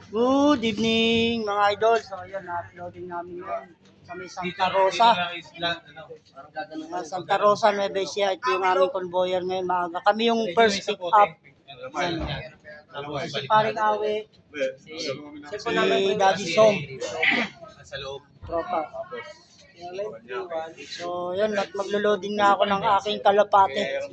Good evening mga idol. So yun, na-uploading namin yun sa may Santa Rosa. Santa Rosa, Nueva Ecija. Ito yung aming convoyer ngayon. Maaga kami yung first pick up. Yan. Si Paring Awe, si Daddy Som. Tropa. So yun, at maglo-loading na ako ng aking kalapate.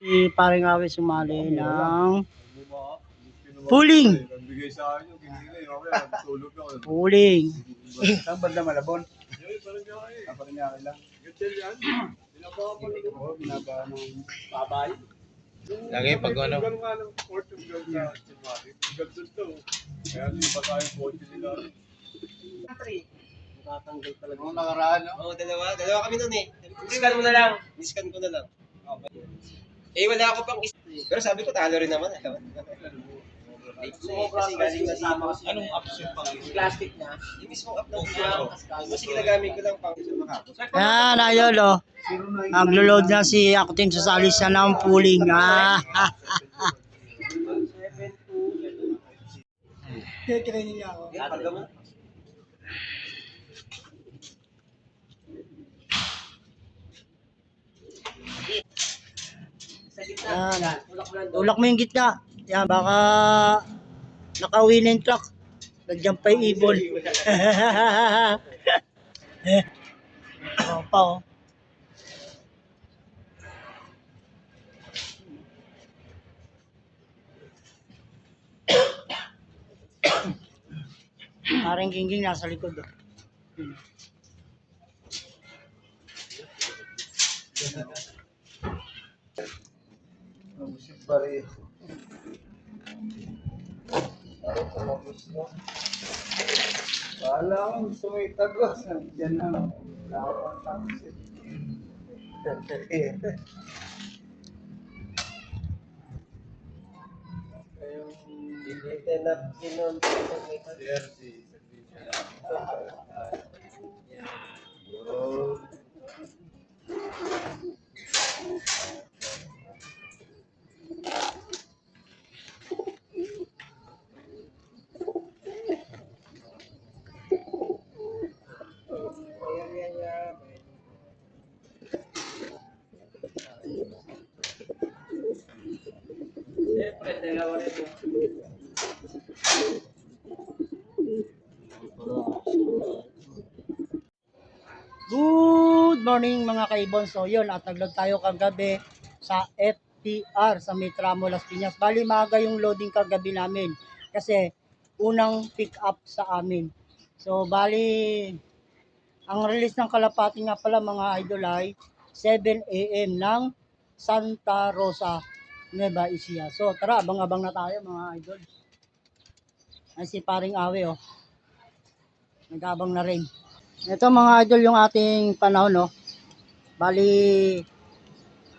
Si Paring Awe sumali ng pooling. Pooling. Saan banda Malabon? Apa rin niya lang? Binaba ng babay. Lagi pag ano. Kaya hindi pa tayo kotse nila. Tatanggal talaga. Mga nakaraan, no? Oo, dalawa kami nun eh. Niskan mo na lang. Niskan ko na lang. Eh, wala ako pang pero sabi ko, talo rin naman. Kasi galing na sama kasi. Anong apps yung pang plastic na? Yung mismong app ng video. Kasi ginagamit ko lang pang makapos. Yan, ayol o. Maglo-load na si Akutin sa salis siya ng pooling. Kaya niya ako. Yan. Tulak mo yung gitna. Yan, baka nakauwi na yung truck. Nandiyan pa yung ibon. Pa oh. Parang gingging nasa likod oh. Musik pare. Wala akong sumitagos. Diyan na. Wala akong tapos. Dilitin na pinon. Siyempre, dalawa rin yun. Good morning mga kaibon. So yun, at nag-load tayo kagabi sa FTR sa Mitramo Las Piñas. Bali maaga yung loading kagabi namin kasi unang pick up sa amin. So bali ang release ng kalapati nga pala mga idol ay 7 AM ng Santa Rosa, Nueva Ecija. So tara, abang-abang na tayo mga idol. Ay si Paring Awe oh. Nag-abang na rin. Ito mga idol yung ating panahon no. Bali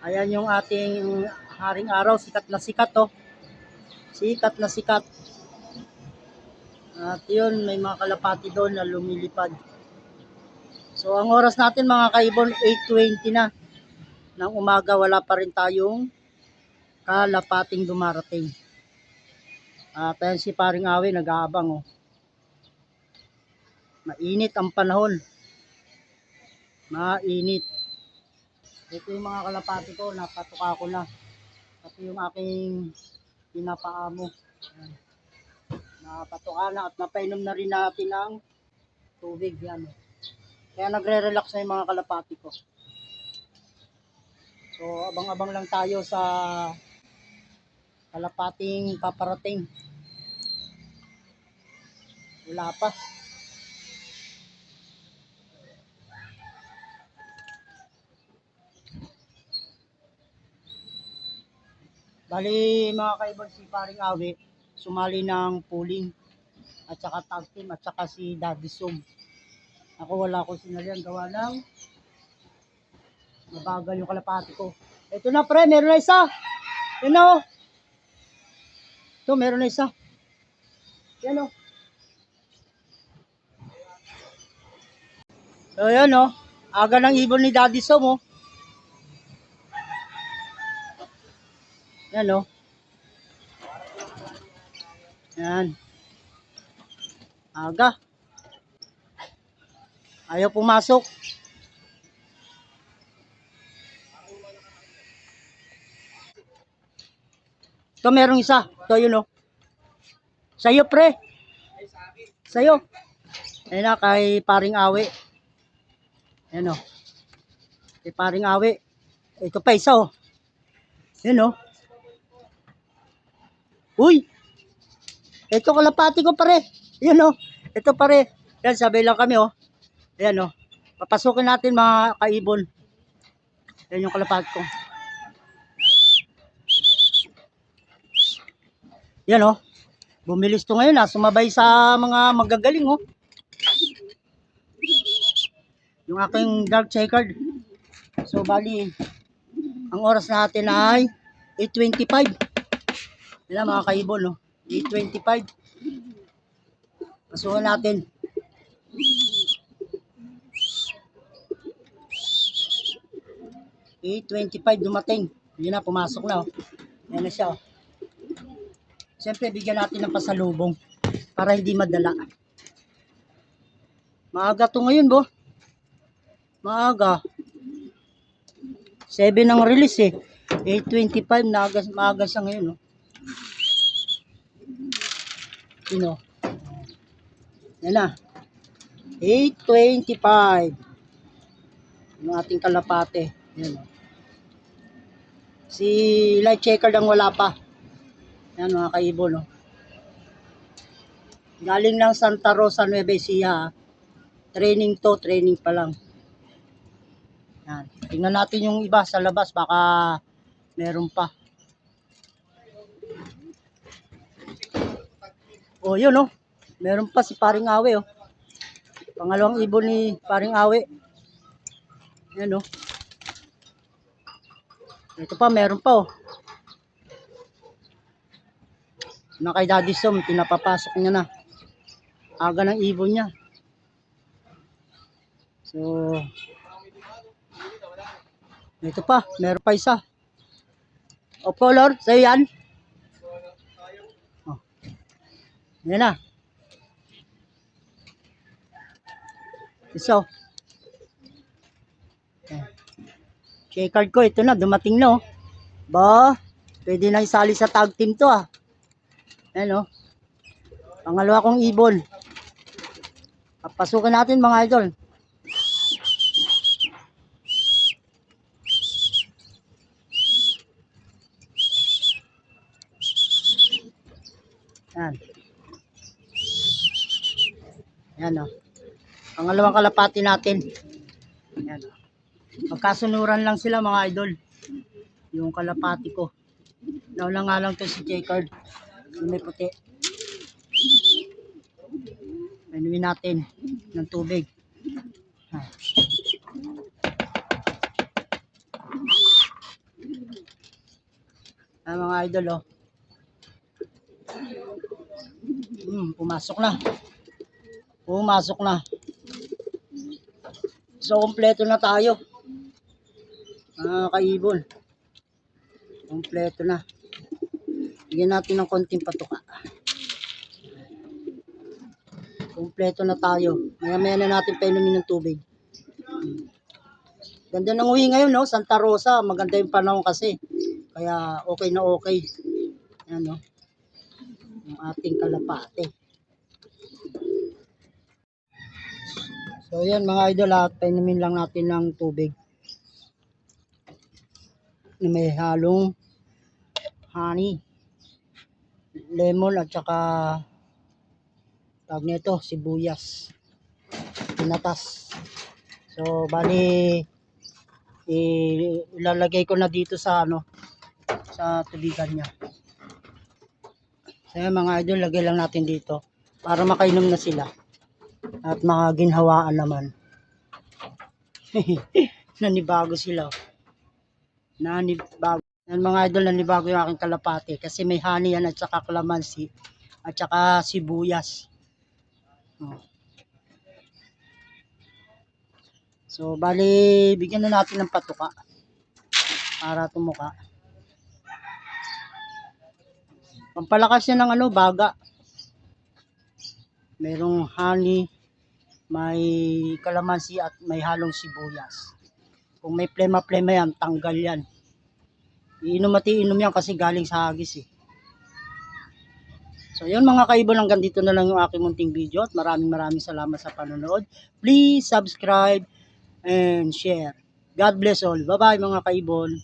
ayan yung ating haring araw, sikat na sikat oh. Sikat na sikat. At yun, may mga kalapati doon na lumilipad. So ang oras natin mga kaibon 8:20 na ng umaga, wala pa rin tayong kalapating dumarating. At ayan si Paring Awe nag-aabang oh. Mainit ang panahon. Mainit. Ito yung mga kalapati ko, napatuka ko na. Pati yung aking pinapaamo. Napatuka na at napainom na rin natin ng tubig. Yan. Kaya nagre-relax na yung mga kalapati ko. So abang-abang lang tayo sa kalapating paparating. Wala pa. Bali mga kaibon, si Paring Awe sumali ng pooling at saka tag team at saka si Daddy Som. Ako wala ko sinalihan gawa ng mabagal yung kalapati ko. Ito na pre, meron na isa. Yun na oh. Ito, meron na isa. Yan o. So, yan o. Aga ng ibon ni Daddy Som o. Yan o. Yan. Aga. Ayaw pumasok. Ito, merong isa. Ito, yun o. Sa'yo, pre. Sa'yo. Ayan na, kay paring awi. Ayan o. Kay paring awi. Ito pa isa o. Ayan o. Uy! Ito kalapati ko pare. Ayan o. Ito pare. Ayan, sabay lang kami o. Ayan o. Papasukin natin mga kaibon. Ayan yung kalapati ko. Ayan o. Bumilis to ngayon sumabay sa mga magagaling oh. Yung aking dark checkered. So bali, ang oras natin ay 8:25. Yan mga kaibon no. 8:25. Pasukan natin. dumating. Yun na, pumasok na oh. Yan na siya oh. Siyempre, bigyan natin ng pasalubong para hindi madala. Maaga to ngayon, bo. Maaga. 7 ang release eh. 8:25, maaga siya ngayon, no. Sino? Yan na. 8:25. Yung ating kalapate. Yan, no. Si light checker lang wala pa. Yan mga kaibon, no. Galing lang Santa Rosa, Nueva Ecija. Training to, training pa lang. Yan. Tingnan natin yung iba sa labas, baka meron pa. Oh, yun oh. Meron pa si Paring Awe oh. Pangalawang ibon ni Paring Awe. Yan oh. Ito pa, meron pa oh. Na kay Daddy Som, pinapapasok niya na. Aga ng ibon niya. So, ito pa, meron pa isa. O color, sa'yo yan. Oh. Yan na. Isa. Share card ko, ito na, dumating na oh. Ba, pwede na isali sa tag team to ah. Ayan oh. Pangalawa kong ibon. Papasukan natin mga idol. Yan. Yan o. Pangalawang kalapati natin. Yan o. Magkasunuran lang sila mga idol. Yung kalapati ko. Nauna nga lang to si checkered. Yung may puti. Inumin natin ng tubig. Mga idol oh. Pumasok na. Pumasok na. So, kompleto na tayo. Mga kaibon. Kompleto na. Bigyan natin ng konting patuka. Kompleto na tayo. Maya-maya na natin painumin ng tubig. Ganda ng uwi ngayon, no? Santa Rosa. Maganda yung panahon kasi. Kaya okay na okay. Yan, no? Yung ating kalapate. So yan mga idol, painumin lang natin ng tubig na may halong honey, lemon at saka tawag nito sibuyas, pinatas. So bali ilalagay ko na dito sa sa tubigan niya. So yan mga idol, lagay lang natin dito para makainom na sila. At mga ginhawaan naman. Nanibago sila. Nanibago. Yan mga idol, nanibago yung aking kalapate kasi may honey yan at saka calamansi at saka sibuyas. Oh. So, bali, bigyan na natin ng patuka para tumuka. Pampalakas yan ng baga. Merong honey, may calamansi at may halong sibuyas. Kung may plema-plema yan, tanggal yan. Iinom at iinom yan kasi galing sa hagis eh. So yun mga kaibon, hanggang dito na lang yung aking munting video at maraming salamat sa panonood. Please subscribe and share. God bless all. Bye bye mga kaibon.